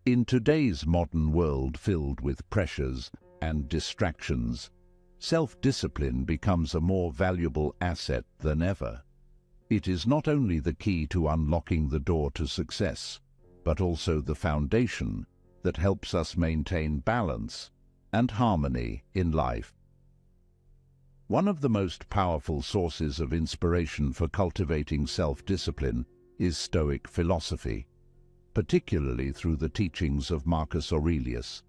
In today's modern world filled with pressures and distractions, self-discipline becomes a more valuable asset than ever. It is not only the key to unlocking the door to success, but also the foundation that helps us maintain balance and harmony in life. One of the most powerful sources of inspiration for cultivating self-discipline is Stoic philosophy, particularly through the teachings of Marcus Aurelius,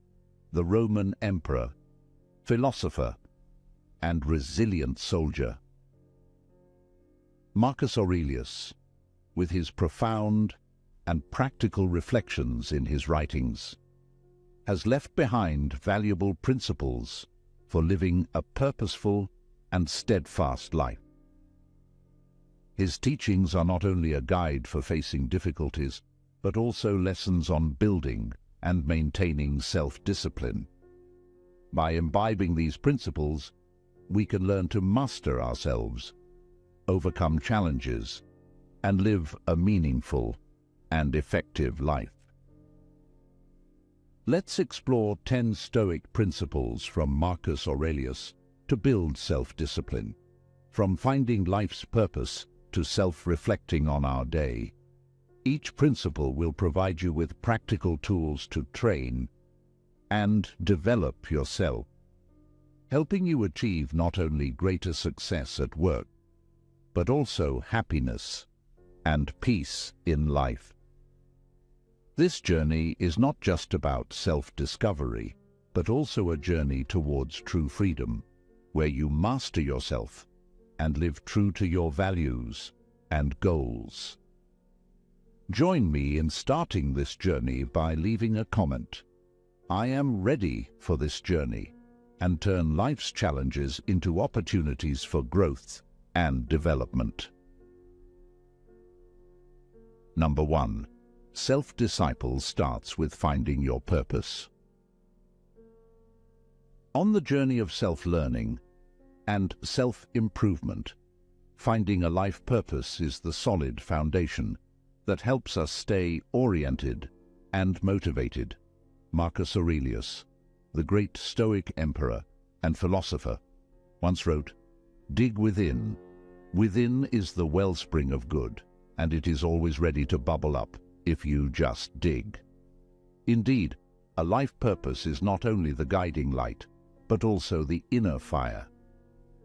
the Roman emperor, philosopher, and resilient soldier. Marcus Aurelius, with his profound and practical reflections in his writings, has left behind valuable principles for living a purposeful and steadfast life. His teachings are not only a guide for facing difficulties, but also lessons on building and maintaining self-discipline. By imbibing these principles, we can learn to master ourselves, overcome challenges, and live a meaningful and effective life. Let's explore 10 Stoic principles from Marcus Aurelius to build self-discipline. From finding life's purpose to self-reflecting on our day, each principle will provide you with practical tools to train and develop yourself, helping you achieve not only greater success at work, but also happiness and peace in life. This journey is not just about self-discovery, but also a journey towards true freedom, where you master yourself and live true to your values and goals. Join me in starting this journey by leaving a comment. I am ready for this journey, and turn life's challenges into opportunities for growth and development. Number 1. Self-disciple starts with finding your purpose. On the journey of self-learning and self-improvement, finding a life purpose is the solid foundation that helps us stay oriented and motivated. Marcus Aurelius, the great Stoic emperor and philosopher, once wrote, "Dig within. Within is the wellspring of good, and it is always ready to bubble up if you just dig." Indeed, a life purpose is not only the guiding light, but also the inner fire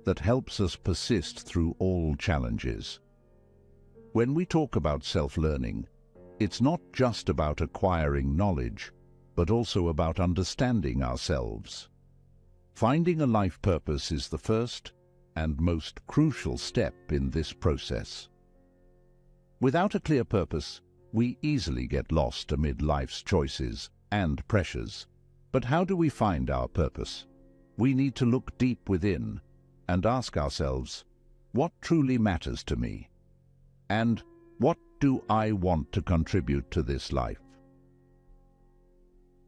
that helps us persist through all challenges. When we talk about self-learning, it's not just about acquiring knowledge, but also about understanding ourselves. Finding a life purpose is the first and most crucial step in this process. Without a clear purpose, we easily get lost amid life's choices and pressures. But how do we find our purpose? We need to look deep within and ask ourselves, what truly matters to me? And what do I want to contribute to this life?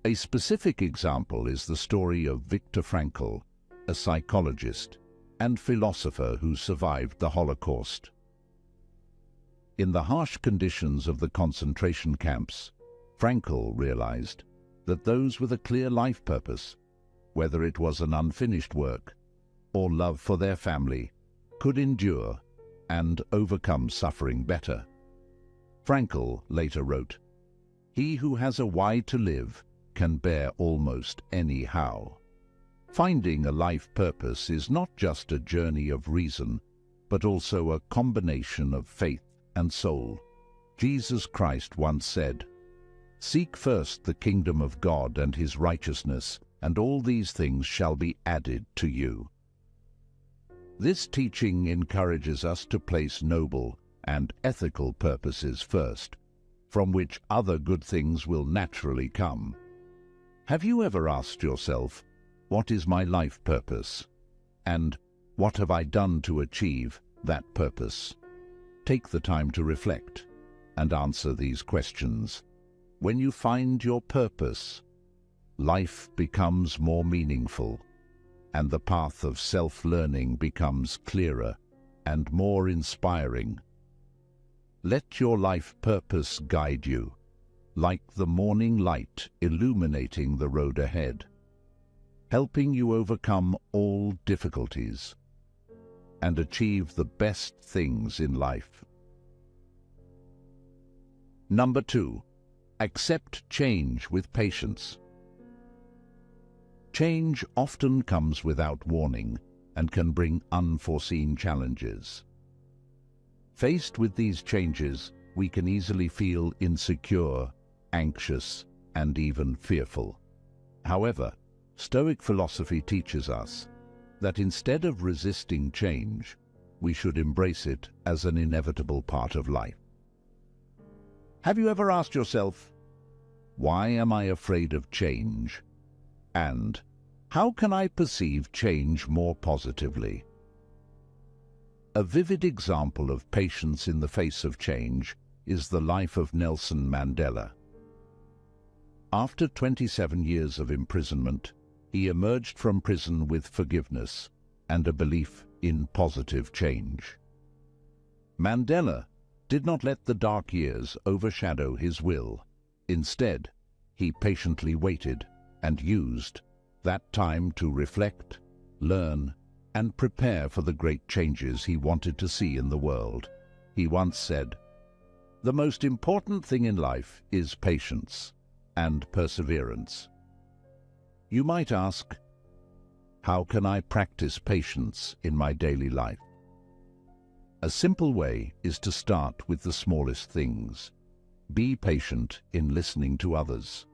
A specific example is the story of Viktor Frankl, a psychologist and philosopher who survived the Holocaust. In the harsh conditions of the concentration camps, Frankl realized that those with a clear life purpose, whether it was an unfinished work or love for their family, could endure and overcome suffering better. Frankl later wrote, "He who has a why to live can bear almost any how." Finding a life purpose is not just a journey of reason, but also a combination of faith and soul. Jesus Christ once said, "Seek first the kingdom of God and his righteousness, and all these things shall be added to you." This teaching encourages us to place noble and ethical purposes first, from which other good things will naturally come. Have you ever asked yourself, what is my life purpose? And what have I done to achieve that purpose? Take the time to reflect and answer these questions. When you find your purpose, life becomes more meaningful, and the path of self-learning becomes clearer and more inspiring. Let your life purpose guide you. like the morning light illuminating the road ahead, helping you overcome all difficulties and achieve the best things in life. Number 2, accept change with patience. Change often comes without warning and can bring unforeseen challenges. Faced with these changes, we can easily feel insecure, anxious, and even fearful. However, Stoic philosophy teaches us that instead of resisting change, we should embrace it as an inevitable part of life. Have you ever asked yourself, why am I afraid of change? And how can I perceive change more positively? A vivid example of patience in the face of change is the life of Nelson Mandela. After 27 years of imprisonment, he emerged from prison with forgiveness and a belief in positive change. Mandela did not let the dark years overshadow his will. Instead, he patiently waited and used that time to reflect, learn, and prepare for the great changes he wanted to see in the world. He once said, "The most important thing in life is patience and perseverance." You might ask, how can I practice patience in my daily life? A simple way is to start with the smallest things. Be patient in listening to others.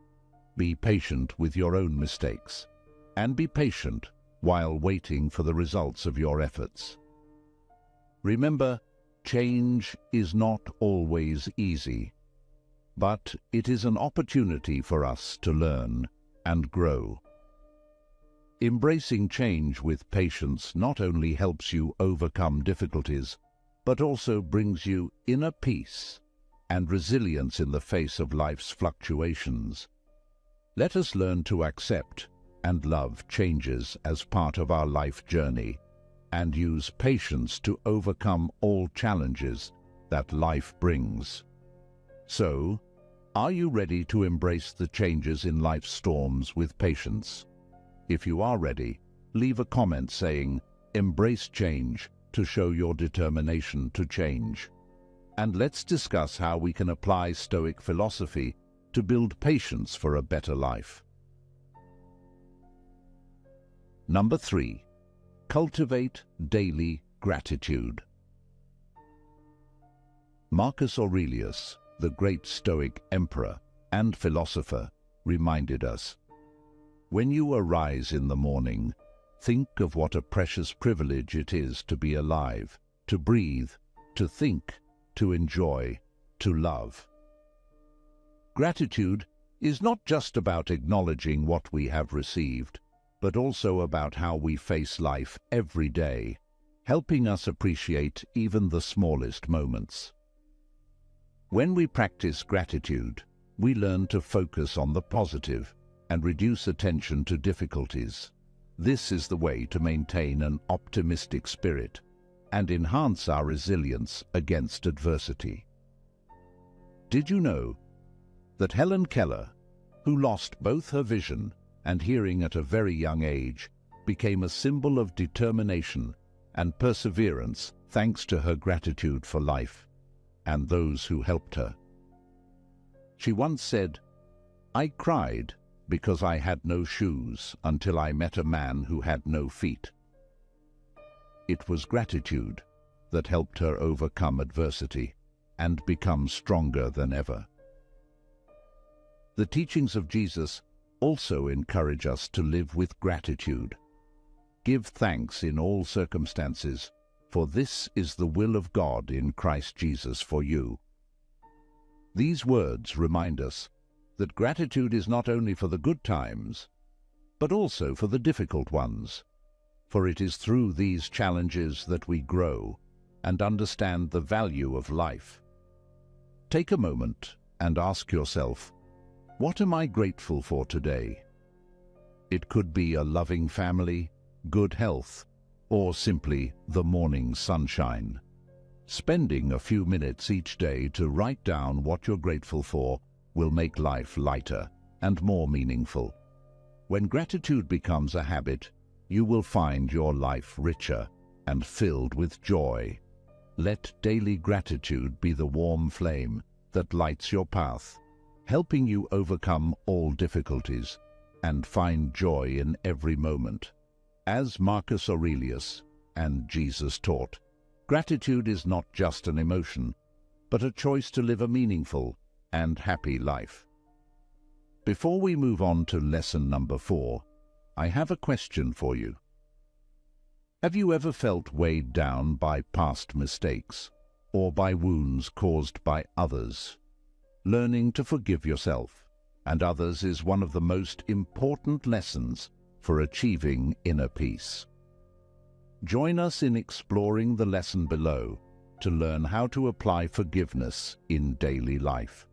Be patient with your own mistakes. And be patient while waiting for the results of your efforts. Remember, change is not always easy, but it is an opportunity for us to learn and grow. Embracing change with patience not only helps you overcome difficulties, but also brings you inner peace and resilience in the face of life's fluctuations. Let us learn to accept and love changes as part of our life journey, and use patience to overcome all challenges that life brings. So, are you ready to embrace the changes in life's storms with patience? If you are ready, leave a comment saying, "Embrace change," to show your determination to change. And let's discuss how we can apply Stoic philosophy to build patience for a better life. Number 3, cultivate daily gratitude. Marcus Aurelius, the great Stoic emperor and philosopher, reminded us, "When you arise in the morning, think of what a precious privilege it is to be alive, to breathe, to think, to enjoy, to love." Gratitude is not just about acknowledging what we have received, but also about how we face life every day, helping us appreciate even the smallest moments. When we practice gratitude, we learn to focus on the positive and reduce attention to difficulties. This is the way to maintain an optimistic spirit and enhance our resilience against adversity. Did you know that Helen Keller, who lost both her vision and hearing at a very young age, became a symbol of determination and perseverance thanks to her gratitude for life and those who helped her? She once said, "I cried because I had no shoes until I met a man who had no feet." It was gratitude that helped her overcome adversity and become stronger than ever. The teachings of Jesus also encourage us to live with gratitude. Give thanks in all circumstances, for this is the will of God in Christ Jesus for you. These words remind us that gratitude is not only for the good times, but also for the difficult ones, for it is through these challenges that we grow and understand the value of life. Take a moment and ask yourself, what am I grateful for today? It could be a loving family, good health, or simply the morning sunshine. Spending a few minutes each day to write down what you're grateful for will make life lighter and more meaningful. When gratitude becomes a habit, you will find your life richer and filled with joy. Let daily gratitude be the warm flame that lights your path, helping you overcome all difficulties and find joy in every moment. As Marcus Aurelius and Jesus taught, gratitude is not just an emotion, but a choice to live a meaningful and happy life. Before we move on to lesson number 4, I have a question for you. Have you ever felt weighed down by past mistakes or by wounds caused by others? Learning to forgive yourself and others is one of the most important lessons for achieving inner peace. Join us in exploring the lesson below to learn how to apply forgiveness in daily life.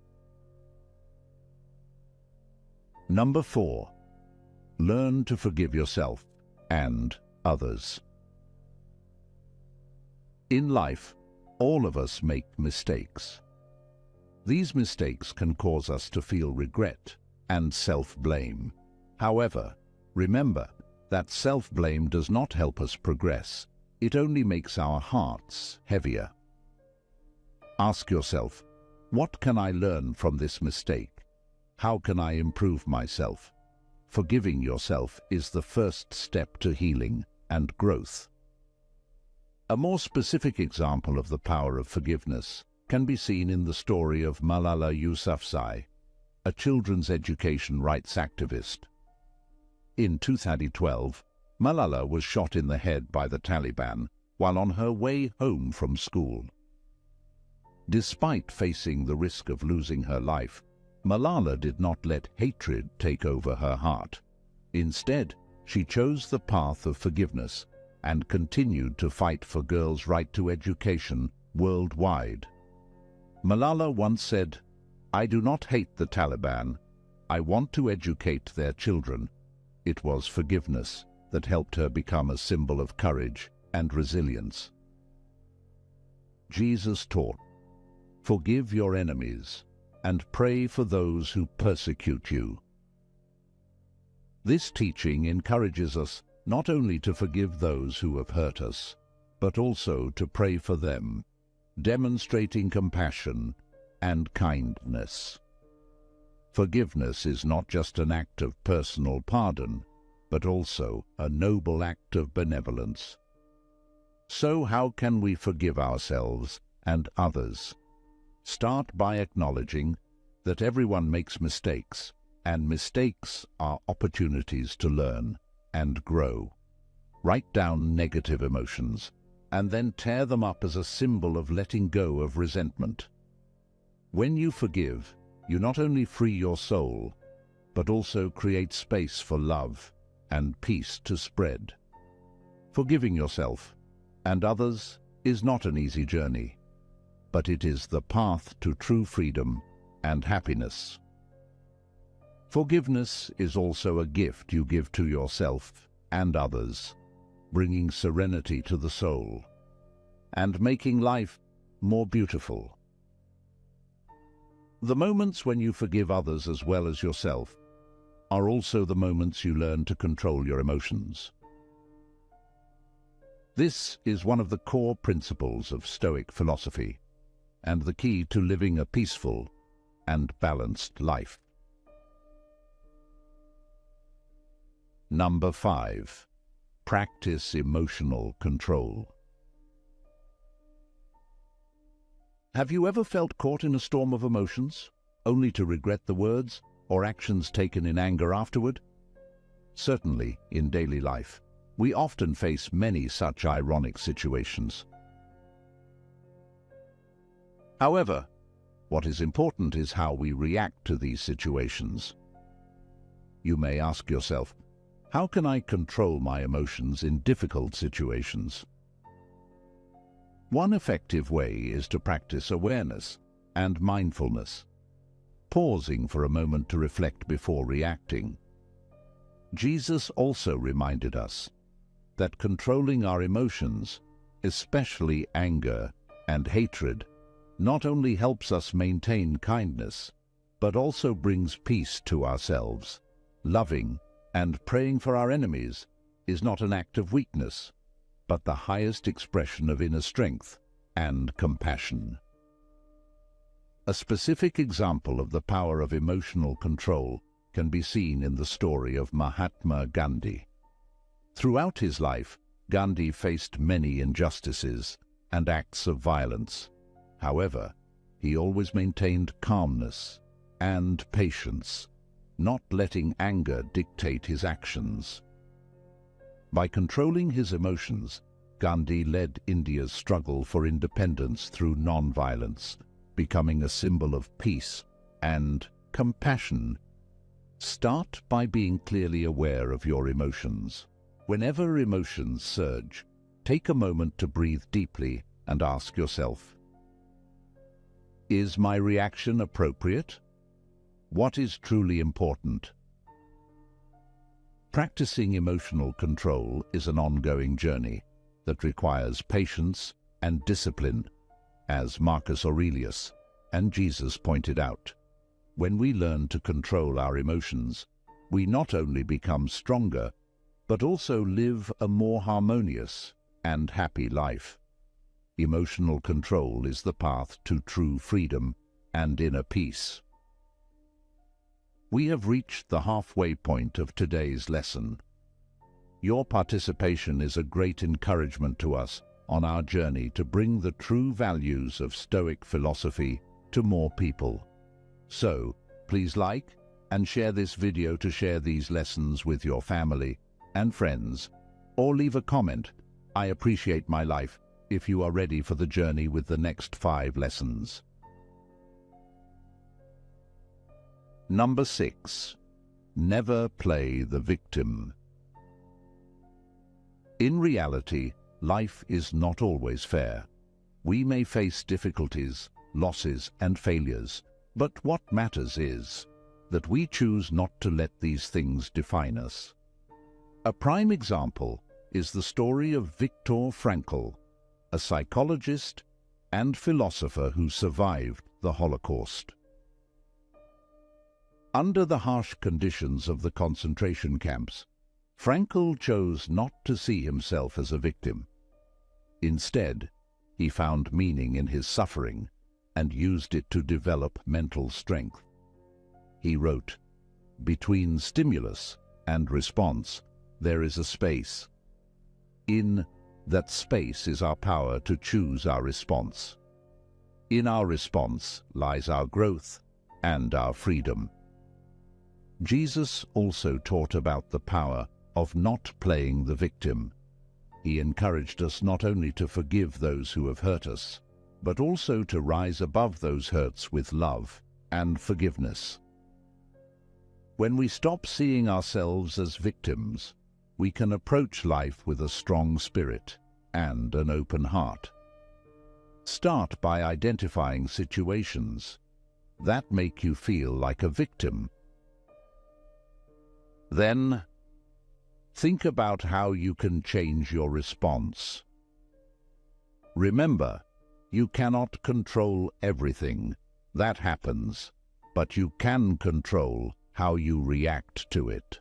Number 4. Learn to forgive yourself and others. In life, all of us make mistakes. These mistakes can cause us to feel regret and self-blame. However, remember that self-blame does not help us progress. It only makes our hearts heavier. Ask yourself, what can I learn from this mistake? How can I improve myself? Forgiving yourself is the first step to healing and growth. A more specific example of the power of forgiveness can be seen in the story of Malala Yousafzai, a children's education rights activist. In 2012, Malala was shot in the head by the Taliban while on her way home from school. Despite facing the risk of losing her life, Malala did not let hatred take over her heart. Instead, she chose the path of forgiveness and continued to fight for girls' right to education worldwide. Malala once said, "I do not hate the Taliban. I want to educate their children." It was forgiveness that helped her become a symbol of courage and resilience. Jesus taught, "Forgive your enemies and pray for those who persecute you." This teaching encourages us not only to forgive those who have hurt us, but also to pray for them, demonstrating compassion and kindness. Forgiveness is not just an act of personal pardon, but also a noble act of benevolence. So how can we forgive ourselves and others? Start by acknowledging that everyone makes mistakes, and mistakes are opportunities to learn and grow. Write down negative emotions, and then tear them up as a symbol of letting go of resentment. When you forgive, you not only free your soul, but also create space for love and peace to spread. Forgiving yourself and others is not an easy journey, but it is the path to true freedom and happiness. Forgiveness is also a gift you give to yourself and others, bringing serenity to the soul and making life more beautiful. The moments when you forgive others as well as yourself are also the moments you learn to control your emotions. This is one of the core principles of Stoic philosophy and the key to living a peaceful and balanced life. Number 5. Practice emotional control. Have you ever felt caught in a storm of emotions, only to regret the words or actions taken in anger afterward? Certainly, in daily life, we often face many such ironic situations. However, what is important is how we react to these situations. You may ask yourself, how can I control my emotions in difficult situations? One effective way is to practice awareness and mindfulness, pausing for a moment to reflect before reacting. Jesus also reminded us that controlling our emotions, especially anger and hatred, not only helps us maintain kindness, but also brings peace to ourselves. Loving and praying for our enemies is not an act of weakness, but the highest expression of inner strength and compassion. A specific example of the power of emotional control can be seen in the story of Mahatma Gandhi. Throughout his life, Gandhi faced many injustices and acts of violence. However, he always maintained calmness and patience, not letting anger dictate his actions. By controlling his emotions, Gandhi led India's struggle for independence through non-violence, becoming a symbol of peace and compassion. Start by being clearly aware of your emotions. Whenever emotions surge, take a moment to breathe deeply and ask yourself, is my reaction appropriate? What is truly important? Practicing emotional control is an ongoing journey that requires patience and discipline, as Marcus Aurelius and Jesus pointed out. When we learn to control our emotions, we not only become stronger, but also live a more harmonious and happy life. Emotional control is the path to true freedom and inner peace. We have reached the halfway point of today's lesson. Your participation is a great encouragement to us on our journey to bring the true values of Stoic philosophy to more people. So, please like and share this video to share these lessons with your family and friends, or leave a comment. I appreciate my life if you are ready for the journey with the next 5 lessons. Number 6. Never play the victim. In reality, life is not always fair. We may face difficulties, losses, and failures, but what matters is that we choose not to let these things define us. A prime example is the story of Viktor Frankl, a psychologist and philosopher who survived the Holocaust. Under the harsh conditions of the concentration camps, Frankl chose not to see himself as a victim. Instead, he found meaning in his suffering and used it to develop mental strength. He wrote, "Between stimulus and response, there is a space. In that space is our power to choose our response. In our response lies our growth and our freedom." Jesus also taught about the power of not playing the victim. He encouraged us not only to forgive those who have hurt us, but also to rise above those hurts with love and forgiveness. When we stop seeing ourselves as victims, we can approach life with a strong spirit and an open heart. Start by identifying situations that make you feel like a victim. Then, think about how you can change your response. Remember, you cannot control everything. That happens, but you can control how you react to it.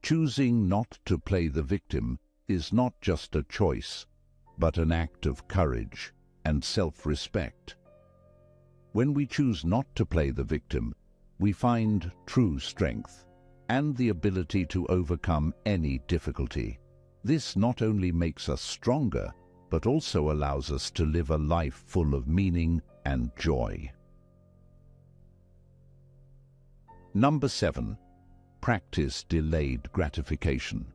Choosing not to play the victim is not just a choice, but an act of courage and self-respect. When we choose not to play the victim, we find true strength and the ability to overcome any difficulty. This not only makes us stronger, but also allows us to live a life full of meaning and joy. Number 7. Practice delayed gratification.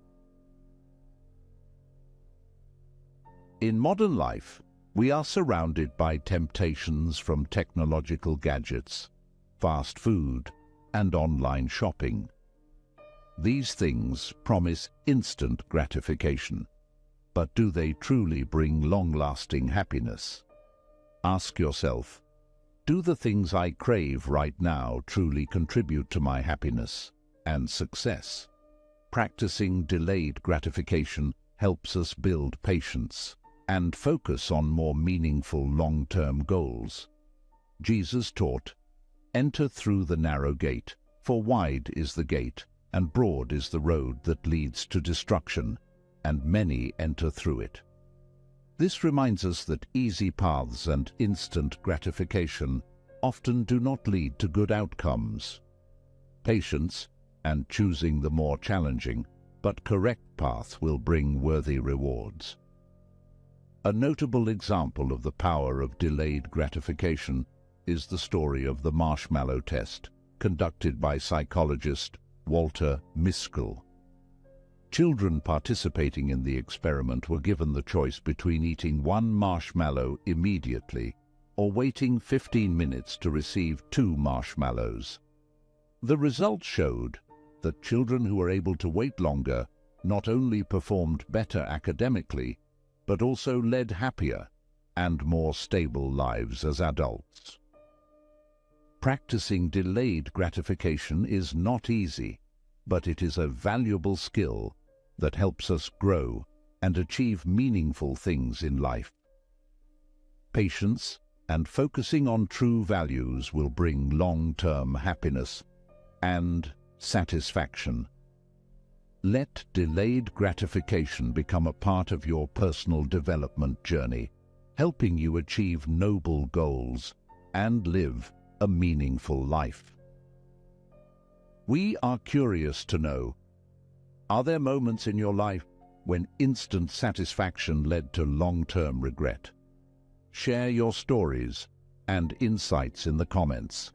In modern life, we are surrounded by temptations from technological gadgets, fast food, and online shopping. These things promise instant gratification, but do they truly bring long-lasting happiness? Ask yourself, do the things I crave right now truly contribute to my happiness and success? Practicing delayed gratification helps us build patience and focus on more meaningful long-term goals. Jesus taught, Enter through the narrow gate, for wide is the gate, and broad is the road that leads to destruction, and many enter through it. This reminds us that easy paths and instant gratification often do not lead to good outcomes. Patience, and choosing the more challenging but correct path, will bring worthy rewards. A notable example of the power of delayed gratification is the story of the marshmallow test, conducted by psychologist Walter Mischel. Children participating in the experiment were given the choice between eating one marshmallow immediately or waiting 15 minutes to receive 2 marshmallows. The results showed that children who were able to wait longer not only performed better academically, but also led happier and more stable lives as adults. Practicing delayed gratification is not easy, but it is a valuable skill that helps us grow and achieve meaningful things in life. Patience and focusing on true values will bring long-term happiness and satisfaction. Let delayed gratification become a part of your personal development journey, helping you achieve noble goals and live a meaningful life. We are curious to know, are there moments in your life when instant satisfaction led to long-term regret? Share your stories and insights in the comments.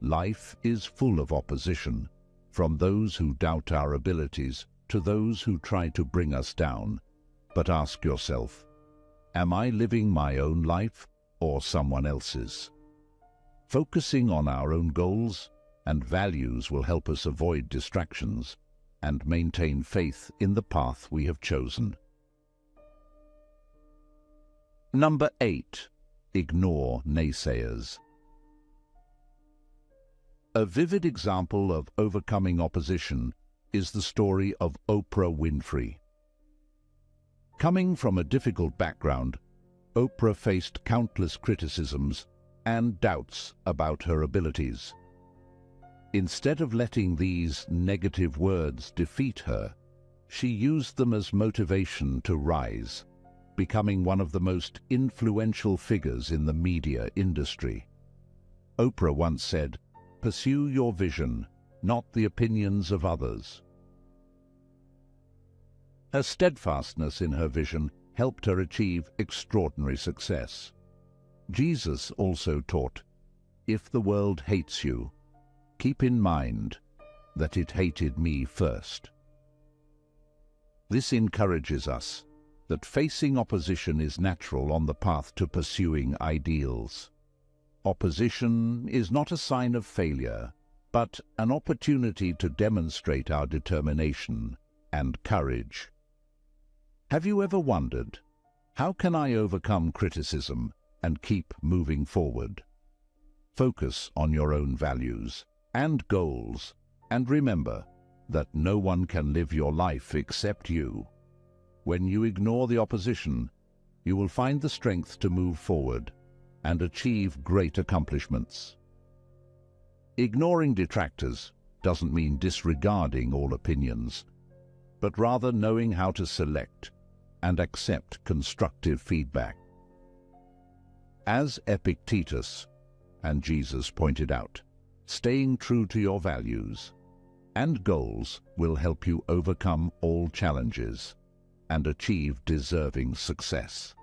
Life is full of opposition, from those who doubt our abilities to those who try to bring us down. But ask yourself, am I living my own life or someone else's? Focusing on our own goals and values will help us avoid distractions and maintain faith in the path we have chosen. Number 8. Ignore naysayers. A vivid example of overcoming opposition is the story of Oprah Winfrey. Coming from a difficult background, Oprah faced countless criticisms and doubts about her abilities. Instead of letting these negative words defeat her, she used them as motivation to rise, becoming one of the most influential figures in the media industry. Oprah once said, "Pursue your vision, not the opinions of others." Her steadfastness in her vision helped her achieve extraordinary success. Jesus also taught, "If the world hates you, keep in mind that it hated me first." This encourages us that facing opposition is natural on the path to pursuing ideals. Opposition is not a sign of failure, but an opportunity to demonstrate our determination and courage. Have you ever wondered, how can I overcome criticism and keep moving forward? Focus on your own values and goals, and remember that no one can live your life except you. When you ignore the opposition, you will find the strength to move forward and achieve great accomplishments. Ignoring detractors doesn't mean disregarding all opinions, but rather knowing how to select and accept constructive feedback. As Epictetus and Jesus pointed out, staying true to your values and goals will help you overcome all challenges and achieve deserving success.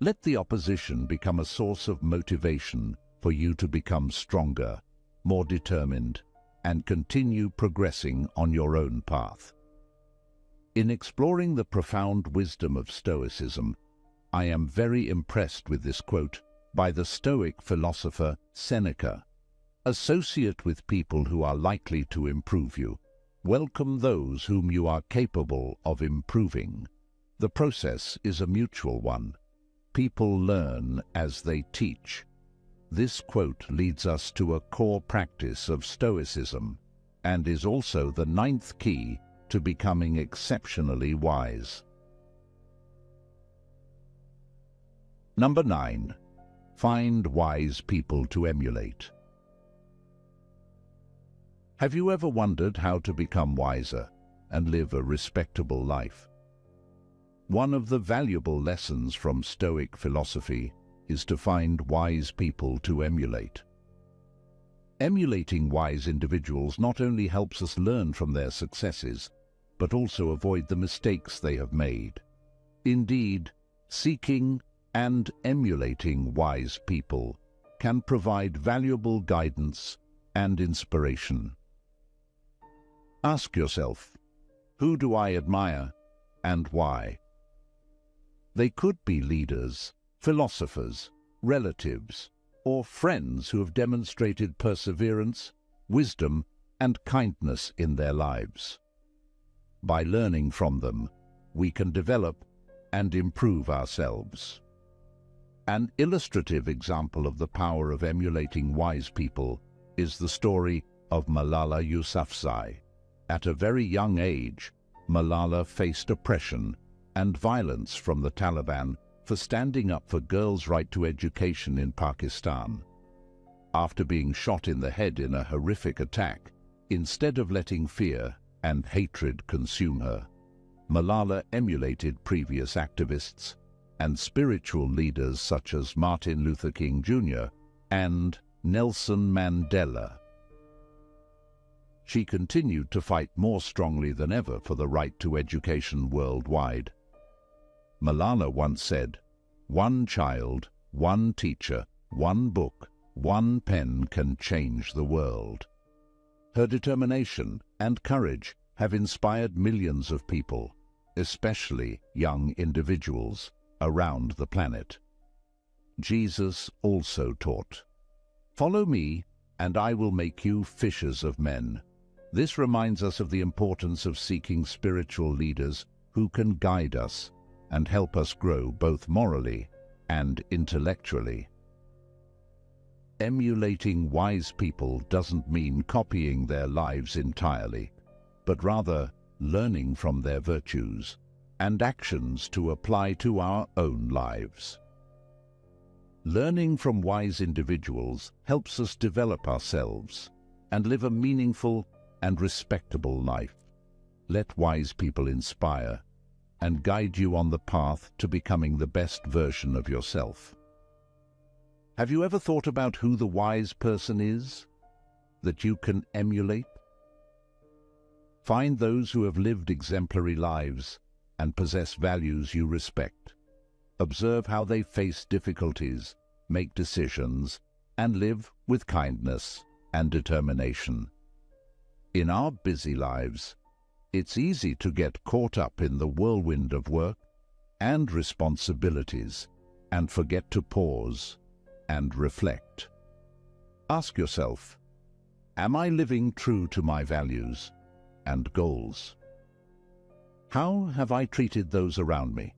Let the opposition become a source of motivation for you to become stronger, more determined, and continue progressing on your own path. In exploring the profound wisdom of Stoicism, I am very impressed with this quote by the Stoic philosopher Seneca. "Associate with people who are likely to improve you. Welcome those whom you are capable of improving. The process is a mutual one. People learn as they teach." This quote leads us to a core practice of Stoicism and is also the 9th key to becoming exceptionally wise. Number 9. Find wise people to emulate. Have you ever wondered how to become wiser and live a respectable life? One of the valuable lessons from Stoic philosophy is to find wise people to emulate. Emulating wise individuals not only helps us learn from their successes, but also avoid the mistakes they have made. Indeed, seeking and emulating wise people can provide valuable guidance and inspiration. Ask yourself, who do I admire and why? They could be leaders, philosophers, relatives, or friends who have demonstrated perseverance, wisdom, and kindness in their lives. By learning from them, we can develop and improve ourselves. An illustrative example of the power of emulating wise people is the story of Malala Yousafzai. At a very young age, Malala faced oppression and violence from the Taliban for standing up for girls' right to education in Pakistan. After being shot in the head in a horrific attack, instead of letting fear and hatred consume her, Malala emulated previous activists and spiritual leaders such as Martin Luther King Jr. and Nelson Mandela. She continued to fight more strongly than ever for the right to education worldwide. Malala once said, "One child, one teacher, one book, one pen can change the world." Her determination and courage have inspired millions of people, especially young individuals, around the planet. Jesus also taught, "Follow me, and I will make you fishers of men." This reminds us of the importance of seeking spiritual leaders who can guide us and help us grow both morally and intellectually. Emulating wise people doesn't mean copying their lives entirely, but rather learning from their virtues and actions to apply to our own lives. Learning from wise individuals helps us develop ourselves and live a meaningful and respectable life. Let wise people inspire and guide you on the path to becoming the best version of yourself. Have you ever thought about who the wise person is that you can emulate? Find those who have lived exemplary lives and possess values you respect. Observe how they face difficulties, make decisions, and live with kindness and determination. In our busy lives, it's easy to get caught up in the whirlwind of work and responsibilities and forget to pause and reflect. Ask yourself, am I living true to my values and goals? How have I treated those around me?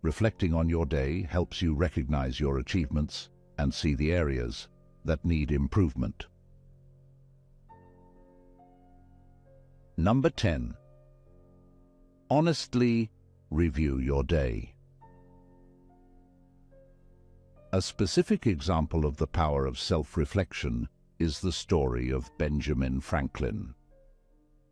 Reflecting on your day helps you recognize your achievements and see the areas that need improvement. Number 10. Honestly review your day. A specific example of the power of self-reflection is the story of Benjamin Franklin.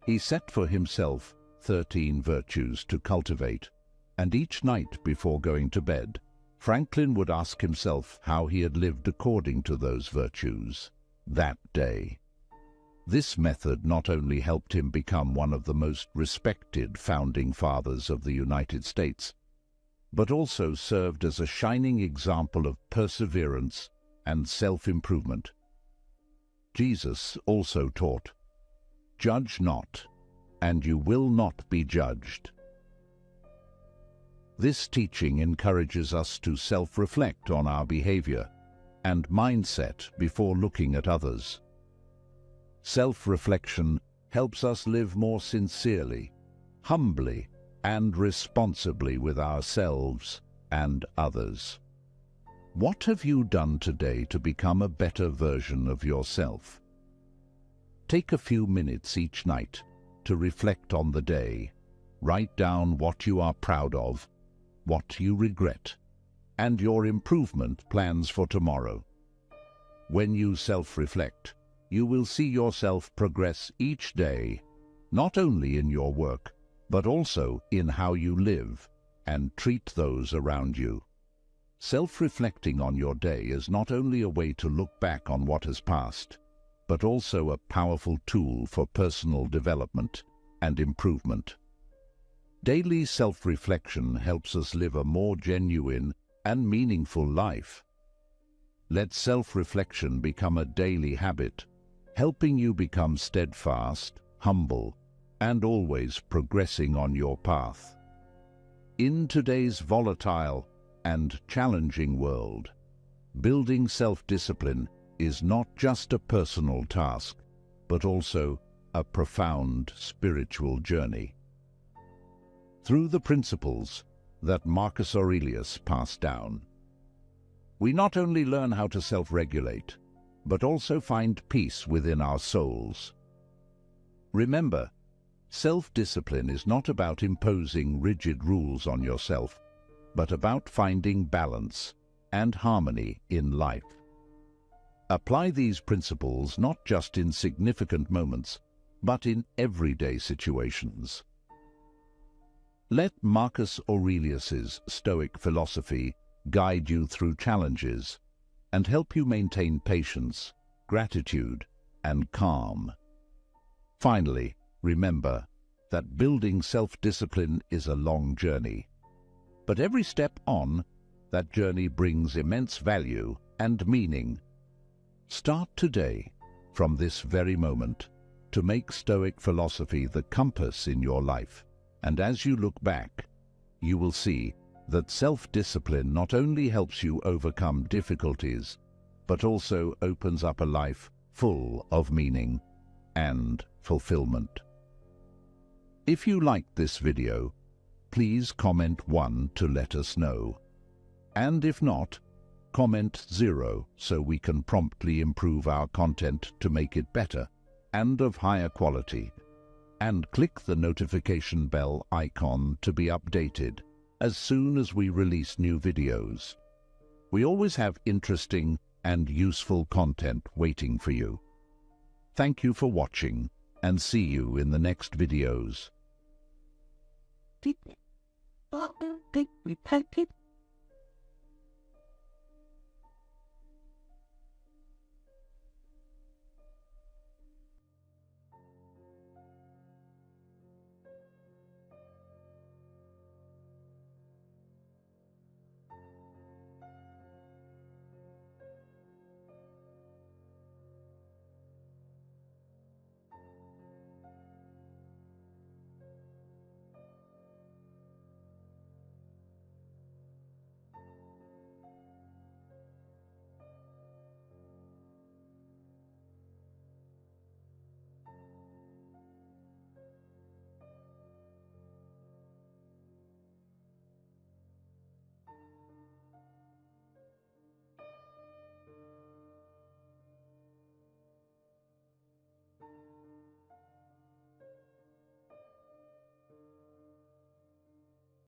He set for himself 13 virtues to cultivate, and each night before going to bed, Franklin would ask himself how he had lived according to those virtues that day. This method not only helped him become one of the most respected founding fathers of the United States, but also served as a shining example of perseverance and self-improvement. Jesus also taught, "Judge not, and you will not be judged." This teaching encourages us to self-reflect on our behavior and mindset before looking at others. Self-reflection helps us live more sincerely, humbly, and responsibly with ourselves and others. What have you done today to become a better version of yourself? Take a few minutes each night to reflect on the day. Write down what you are proud of, what you regret, and your improvement plans for tomorrow. When you self-reflect, you will see yourself progress each day, not only in your work, but also in how you live and treat those around you. Self-reflecting on your day is not only a way to look back on what has passed, but also a powerful tool for personal development and improvement. Daily self-reflection helps us live a more genuine and meaningful life. Let self-reflection become a daily habit, helping you become steadfast, humble, and always progressing on your path. In today's volatile and challenging world, building self-discipline is not just a personal task, but also a profound spiritual journey. Through the principles that Marcus Aurelius passed down, we not only learn how to self-regulate, but also find peace within our souls. Remember, self-discipline is not about imposing rigid rules on yourself, but about finding balance and harmony in life. Apply these principles not just in significant moments, but in everyday situations. Let Marcus Aurelius's Stoic philosophy guide you through challenges and help you maintain patience, gratitude, and calm. Finally, remember that building self-discipline is a long journey. But every step on that journey brings immense value and meaning. Start today, from this very moment, to make Stoic philosophy the compass in your life. And as you look back, you will see that self-discipline not only helps you overcome difficulties, but also opens up a life full of meaning and fulfillment. If you liked this video, please comment 1 to let us know. And if not, comment 0 so we can promptly improve our content to make it better and of higher quality. And click the notification bell icon to be updated as soon as we release new videos. We always have interesting and useful content waiting for you. Thank you for watching, and see you in the next videos. We pack it.